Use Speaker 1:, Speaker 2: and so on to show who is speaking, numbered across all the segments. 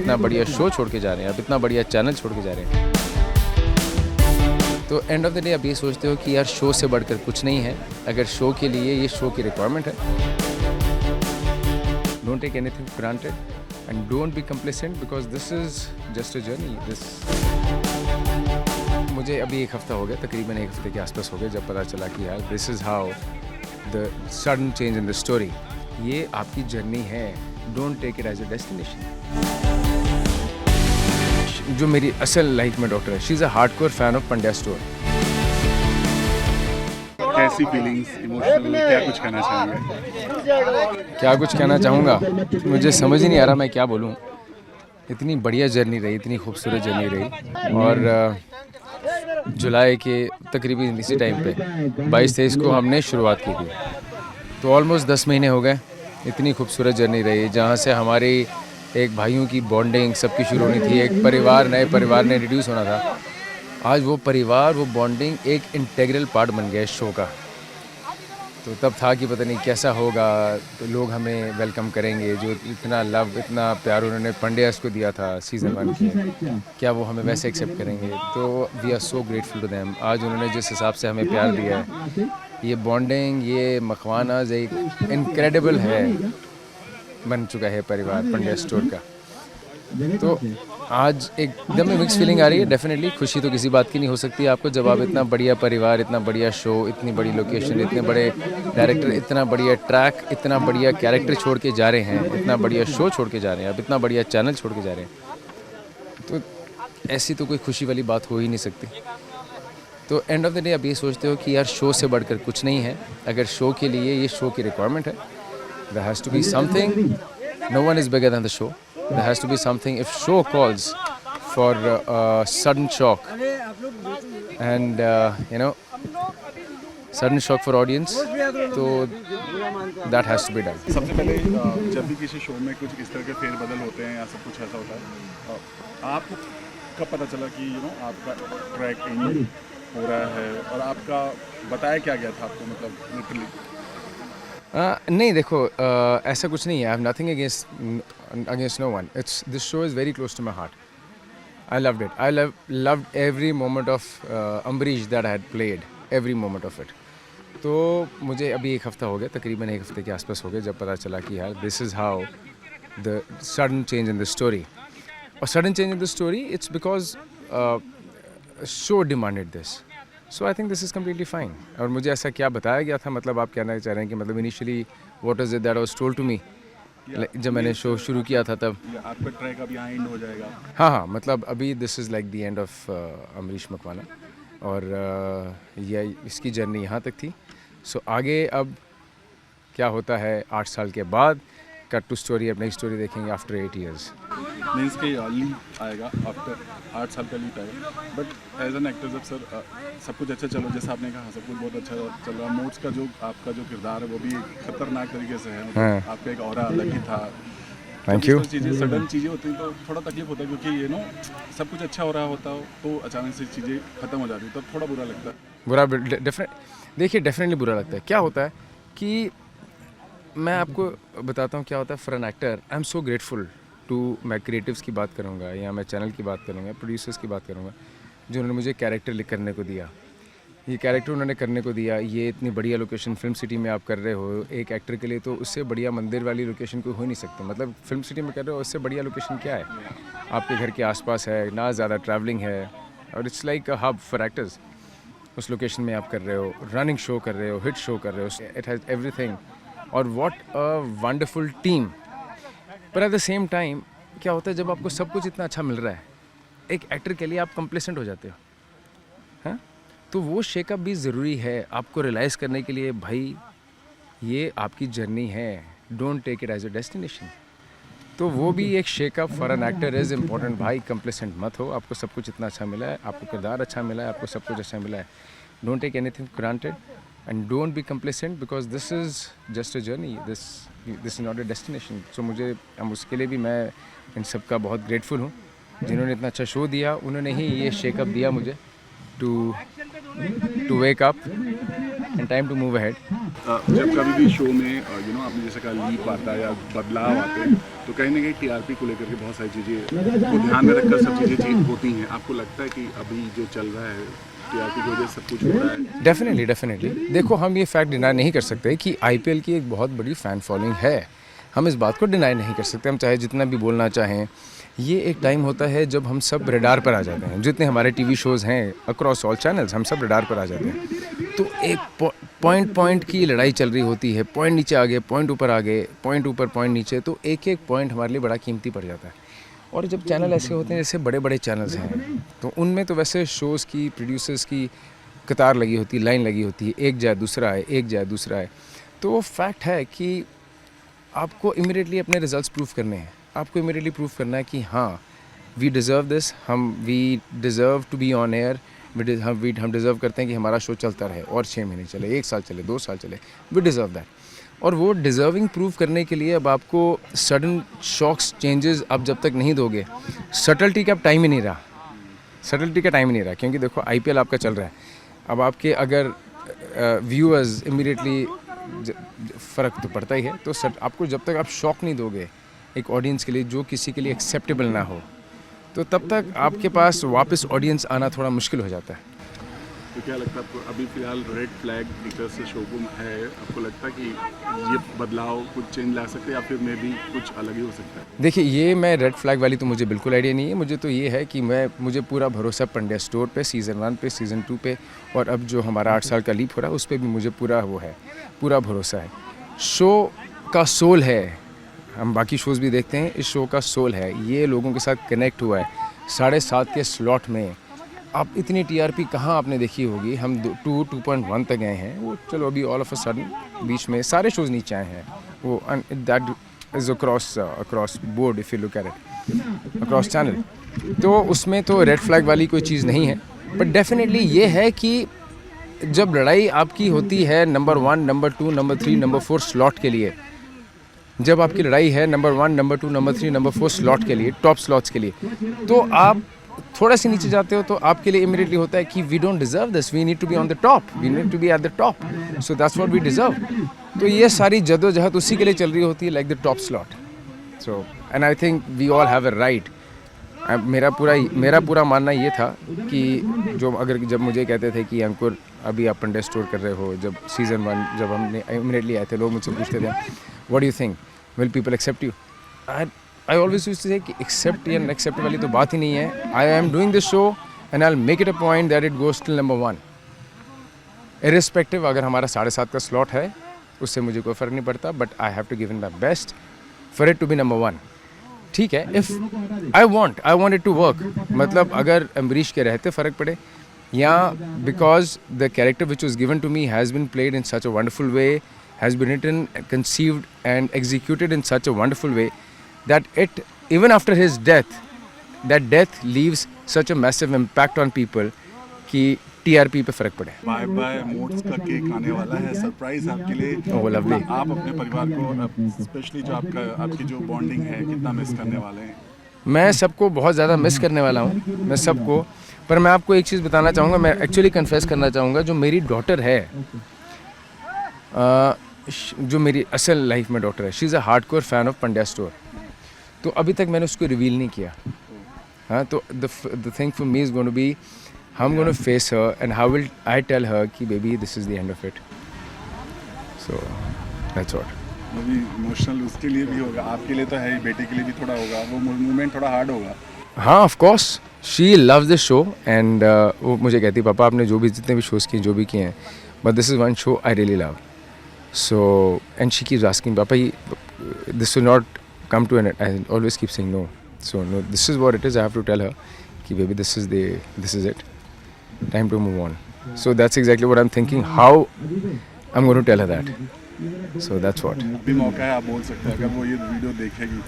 Speaker 1: इतना बढ़िया शो छोड़ के जा रहे हैं, आप इतना बढ़िया चैनल छोड़ के जा रहे हैं। तो एंड ऑफ द डे आप ये सोचते हो कि यार शो से बढ़कर कुछ नहीं है। अगर शो के लिए ये शो की रिक्वायरमेंट है, don't take anything for granted and don't be complacent because this is just a journey. मुझे अभी एक हफ्ता हो गया, तकरीबन एक हफ्ते के आसपास हो गया, जब पता चला कि यार this is how the sudden change in the story. ये आपकी जर्नी है, don't take it as a destination. जो मेरी असल लाइफ में डॉक्टर है, she is a hardcore fan of Pandya store.
Speaker 2: कैसी फीलिंग्स, इमोशनल, क्या कुछ कहना चाहेंगे?
Speaker 1: क्या कुछ कहना चाहूँगा, मुझे समझ ही नहीं आ रहा मैं क्या बोलूँ। इतनी बढ़िया जर्नी रही, इतनी खूबसूरत जर्नी रही। और जुलाई के तकरीबन इसी टाइम पे 22-23 को हमने शुरुआत की थी, तो ऑलमोस्ट 10 महीने हो गए। इतनी खूबसूरत जर्नी रही जहाँ से हमारी एक भाइयों की बॉन्डिंग सबकी शुरू होनी थी। एक परिवार, नए परिवार ने इंट्रोड्यूस होना था। आज वो परिवार, वो बॉन्डिंग एक इंटीग्रल पार्ट बन गया इस शो का। तो तब था कि पता नहीं कैसा होगा, तो लोग हमें वेलकम करेंगे। जो इतना लव, इतना प्यार उन्होंने पंड्यास को दिया था सीज़न 1 के, क्या वो हमें वैसे एक्सेप्ट करेंगे? तो we are so grateful to them. आज उन्होंने जिस हिसाब से हमें प्यार दिया है, ये बॉन्डिंग, ये मखवानाज एक इनक्रेडिबल है, बन चुका है परिवार पंड्या स्टोर का। तो आज एकदम मिक्स फीलिंग आ रही है। डेफिनेटली खुशी तो किसी बात की नहीं हो सकती आपको, जब आप इतना बढ़िया परिवार, इतना बढ़िया शो, इतनी बड़ी लोकेशन, इतने बड़े डायरेक्टर, इतना बढ़िया ट्रैक, इतना बढ़िया कैरेक्टर छोड़ के जा रहे हैं, इतना बढ़िया शो छोड़ के जा रहे हैं, आप इतना बढ़िया चैनल छोड़ के जा रहे हैं। तो ऐसी तो कोई खुशी वाली बात हो ही नहीं सकती। तो एंड ऑफ द डे आप ये सोचते हो कि यार शो से बढ़कर कुछ नहीं है। अगर शो के लिए ये शो की रिक्वायरमेंट है, there has to be something. No one is bigger than the show. There has to be something. If show calls for sudden shock and sudden shock for audience, so that has to be done.
Speaker 2: सबसे पहले जब भी किसी show में कुछ इस तरह के फेरबदल होते हैं या सब कुछ ऐसा होता है, आपको कब पता चला कि आपका ट्रैक इन हो रहा है, और आपका बताया क्या गया था आपको, मतलब लिटरली?
Speaker 1: नहीं देखो, ऐसा कुछ नहीं है। I have nothing against no one. It's this show is very close to my heart. I loved it. I loved every moment of Ambrish that I had played, every moment of it. तो मुझे अभी एक हफ्ता हो गया, तकरीबन एक हफ्ते के आसपास हो गया, जब पता चला कि यार this is how the sudden change in the story. और sudden change in the story, it's because show demanded this. So I think this is completely fine. और मुझे ऐसा क्या बताया गया था, मतलब आप कहना चाह रहे हैं कि मतलब initially what is it that was told to me जब मैंने शो शुरू किया था तब?
Speaker 2: आपका ट्रैक अब यहाँ एंड हो जाएगा?
Speaker 1: हाँ, मतलब अभी this is like the end of Amrish Makwana, और ये इसकी जर्नी यहाँ तक थी। सो आगे अब क्या होता है 8 साल के बाद, कट टू स्टोरी, अब नई स्टोरी देखेंगे आफ्टर 8 years।
Speaker 2: मीन्स के लीड आएगा आफ्टर 8 साल का लीड आएगा, बट एज एन एक्टर जब सर सब कुछ अच्छा चलो, जैसा आपने कहा सब कुछ बहुत अच्छा चल रहा, मोड्स का जो आपका जो किरदार है वो भी खतरनाक तरीके से है, मतलब आपका एक ऑरा अलग ही था।
Speaker 1: Thank you.
Speaker 2: चीज़ें सडन चीज़ें होती हैं तो थोड़ा तकलीफ होता है, क्योंकि सब कुछ अच्छा हो रहा होता हो तो अचानक से चीज़ें ख़त्म हो जाती है, तो थोड़ा बुरा लगता है।
Speaker 1: बुरा देखिए, डेफिनेटली बुरा लगता है। क्या होता है कि मैं आपको बताता हूँ क्या होता है for an actor. I am so grateful to, मैं क्रिएटिव्स की बात करूँगा या मैं चैनल की बात करूँगा, प्रोड्यूसर्स की बात करूँगा, जो उन्होंने मुझे कैरेक्टर लिख करने को दिया। ये कैरेक्टर उन्होंने करने को दिया, ये इतनी बढ़िया लोकेशन फिल्म सिटी में आप कर रहे हो एक एक्टर के लिए, तो उससे बढ़िया मंदिर वाली लोकेशन कोई हो नहीं सकती। मतलब फिल्म सिटी में कर रहे हो, उससे बढ़िया लोकेशन क्या है? आपके घर के आसपास है, ना ज़्यादा ट्रैवलिंग है, और it's like a hub for actors. उस लोकेशन में आप कर रहे हो, रनिंग शो कर रहे हो, हिट शो कर रहे हो, इट हैज़ एवरीथिंग। और व्हाट अ वंडरफुल टीम। पर एट द सेम टाइम क्या होता है, जब आपको सब कुछ इतना अच्छा मिल रहा है, एक एक्टर के लिए आप कंप्लेसेंट हो जाते हो, हाँ? तो वो शेकअप भी ज़रूरी है आपको रियलाइज़ करने के लिए, भाई ये आपकी जर्नी है, don't take it as a destination. तो वो भी एक shakeup for an actor is important. भाई कंप्लेसेंट मत हो, आपको सब कुछ इतना अच्छा मिला है, आपको किरदार अच्छा मिला है, आपको सब कुछ अच्छा मिला है, don't take anything for granted and don't be complacent because this is just a journey, this is not a destination. So मुझे उसके लिए भी मैं इन सब का बहुत ग्रेटफुल हूँ, जिन्होंने इतना अच्छा शो दिया, उन्होंने ही ये शेकअप दिया मुझे to wake up and time to move ahead.
Speaker 2: जब कभी भी शो में आपने जैसे कहा लीप आता है या बदलाव आते हैं, तो कहीं ना कहीं टीआरपी को लेकर के बहुत सारी चीज़ें को ध्यान में रखकर सब चीज़ें होती हैं। आपको लगता है कि अभी जो चल रहा है टीआरपी की वजह से सब कुछ हो रहा है?
Speaker 1: डेफिनेटली देखो, हम ये फैक्ट डिनाई नहीं कर सकते कि आईपीएल की एक बहुत बड़ी फ़ैन फॉलोइंग है। हम इस बात को डिनाई नहीं कर सकते, हम चाहे जितना भी बोलना चाहें। ये एक टाइम होता है जब हम सब रडार पर आ जाते हैं, जितने हमारे टीवी शोज़ हैं अक्रॉस ऑल चैनल्स, हम सब रडार पर आ जाते हैं। तो एक पॉइंट की लड़ाई चल रही होती है, पॉइंट नीचे आ गए, पॉइंट ऊपर आ गए, पॉइंट ऊपर, पॉइंट नीचे, तो एक एक पॉइंट हमारे लिए बड़ा कीमती पड़ जाता है। और जब चैनल ऐसे होते हैं जैसे बड़े बड़े चैनल्स हैं, तो उनमें तो वैसे शोज़ की, प्रोड्यूसर्स की कतार लगी होती है, लाइन लगी होती है, एक जाए दूसरा है, एक जाए दूसरा है। तो वो फैक्ट है कि आपको इमीडिएटली अपने रिजल्ट्स प्रूव करने हैं। आपको इमीडिएटली प्रूव करना है कि हाँ, we deserve this, we deserve to be on air, हम डिज़र्व करते हैं कि हमारा शो चलता रहे और 6 महीने चले, 1 साल चले, 2 साल चले, वी डिज़र्व दैट। और वो डिज़र्विंग प्रूव करने के लिए अब आपको सडन शॉक्स, चेंजेस आप जब तक नहीं दोगे, सटल्टी का टाइम ही नहीं रहा, क्योंकि देखो आईपीएल आपका चल रहा है। अब आपके अगर व्यूअर्स इमीडिएटली फ़र्क तो पड़ता ही है, तो आपको जब तक आप शॉक नहीं दोगे एक ऑडियंस के लिए जो किसी के लिए एक्सेप्टेबल ना हो, तो तब तक आपके पास वापस ऑडियंस आना थोड़ा मुश्किल हो जाता है।
Speaker 2: तो क्या लगता है आपको अभी फ़िलहाल रेड फ्लैग टीचर से शोगुन है, आपको लगता है कि ये बदलाव कुछ चेंज ला सकते हैं या फिर मे भी कुछ अलग ही हो सकता है?
Speaker 1: देखिए, ये मैं रेड फ्लैग वाली तो मुझे बिल्कुल आइडिया नहीं है। मुझे तो ये है कि मुझे पूरा भरोसा पंड्या स्टोर पे, सीज़न 1 पे, सीज़न 2 पे, और अब जो हमारा 8 साल का लीप हो रहा है उस पर भी मुझे पूरा भरोसा है। शो का सोल है, हम बाकी शोज़ भी देखते हैं, इस शो का सोल है, ये लोगों के साथ कनेक्ट हुआ है। 7.5 के स्लॉट में आप इतनी टीआरपी कहाँ आपने देखी होगी। हम 2.1 तक गए हैं, वो चलो अभी ऑल ऑफ अ सडन बीच में सारे शोज़ नीचे आए हैं। वो that is across board, if you look at it, across channel. तो उसमें तो रेड फ्लैग वाली कोई चीज़ नहीं है, बट डेफिनेटली ये है कि जब लड़ाई आपकी होती है number 1, number 2, number 3, number 4 slot के लिए, जब आपकी लड़ाई है number 1, number 2, number 3, number 4 slot के लिए, टॉप स्लॉट्स के लिए, तो आप थोड़ा सी नीचे जाते हो तो आपके लिए इमीडिएटली होता है कि we don't deserve this, we need to be on the top, we need to be at the top, so that's what we deserve. तो ये सारी जद्दोजहद उसी के लिए चल रही होती है, like the top slot. So and I think we all have a right. मेरा पूरा मानना ये था कि जब मुझे कहते थे कि अंकुर अभी आप पंड्या स्टोर कर रहे हो, जब सीज़न 1 जब हमने इमीडिएटली आए थे, लोग मुझसे पूछते थे what do you think, will people accept you? I always used to say कि एक्सेप्ट या एक्सेप्ट वाली तो बात ही नहीं है। I am doing this show and I will make it a point that it goes till number 1, irrespective अगर हमारा 7.5 का स्लॉट है, उससे मुझे कोई फ़र्क नहीं पड़ता, but I have to give in my best for it to be number 1। ठीक है, if I want it to work, मतलब अगर अम्बरीश के रहते फ़र्क पड़े, या because the character which was given to me has been played in such a wonderful way, has been written, conceived and executed in such a wonderful way that it, even after his death, that death leaves such a massive impact on people कि TRP पे फर्क पड़े।
Speaker 2: Bye bye modes का cake आने वाला है, surprise आपके लिए।
Speaker 1: ओह लवली।
Speaker 2: आप अपने परिवार को, स्पेशली जो आपकी जो बॉन्डिंग है, कितना मिस करने वाले हैं?
Speaker 1: मैं सबको बहुत ज़्यादा मिस करने वाला हूँ, मैं सबको। पर मैं आपको एक चीज़ बताना चाहूँगा, मैं एक्चुअली कन्फेस करना चाहूँगा, जो मेरी डॉटर है, जो मेरी असल लाइफ में डॉटर है, she is a hardcore fan of Pandya store. तो अभी तक मैंने उसको रिवील नहीं किया। हाँ, तो the thing for me is going to be, I am going to face her and how will I tell her कि baby this is the end of it. So that's what.
Speaker 2: वो भी emotional उसके लिए भी होगा, आपके लिए तो है ही, बेटे के लिए भी थोड़ा होगा, वो मोमेंट थोड़ा हार्ड होगा।
Speaker 1: हाँ, of course she loves this show and वो मुझे कहती है पापा आपने जो भी जितने भी शोज़ किए, जो भी किए हैं, but this is one show I really love. So and she keeps asking पापा this will not come to an end. I always keep saying no. So no, this is what it is. I have to tell her कि baby this is it. Time to move on. So that's exactly what I'm thinking. How I'm going to tell her that. So that's what.
Speaker 2: अभी मौका है, आप बोल सकते हैं, अगर वो ये वीडियो देखेगी।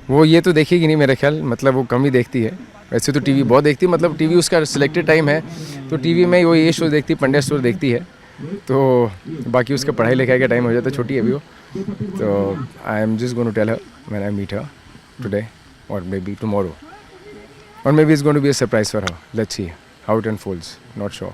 Speaker 1: वो ये तो देखेगी नहीं मेरे ख्याल, मतलब वो कम ही देखती है। वैसे तो टीवी बहुत देखती है, मतलब टीवी उसका सिलेक्टेड टाइम है, तो टीवी में वो ये शो देखती है, पंड्या स्टोर देखती है, तो बाकी उसका पढ़ाई लिखाई का टाइम हो जाता है, छोटी है अभी वो। तो I am just going to tell her when I meet her today और मे बी टुमारो, और maybe it's going to be a surprise for her. Let's see how it unfolds, not sure.